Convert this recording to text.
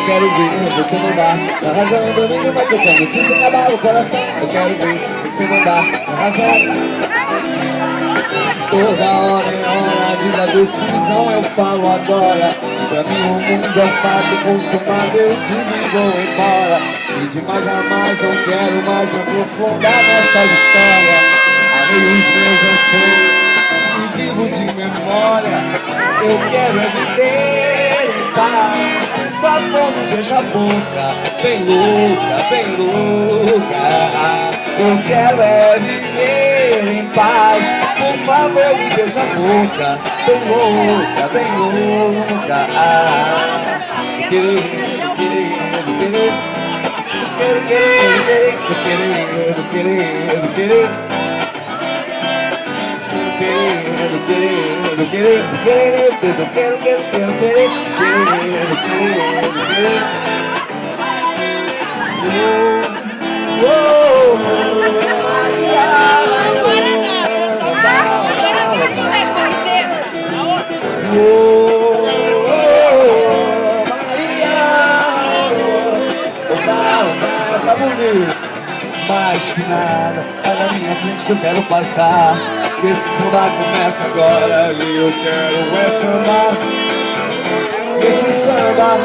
Quero ver você mandar na razão nenhuma que eu quero te acabar o coração. Eu quero ver você mandar na razão. Toda hora é hora de dar decisão, eu falo agora. Pra mim o mundo é fato consumado, eu digo e vou embora. E de mais a mais não quero mais me aprofundar nessa história. Amei os meus anseios e vivo de memória. Eu quero é viver em paz. Por favor, me beija a boca, bem louca, bem louca. Eu quero é viver em paz. Por favor, me beija a boca, bem louca, bem louca. Querer, querer, querer, querer, querer, querer, querer, querer. Mais que nada, sai da minha frente que eu quero passar. Esse samba começa agora e eu quero é sambar. Esse samba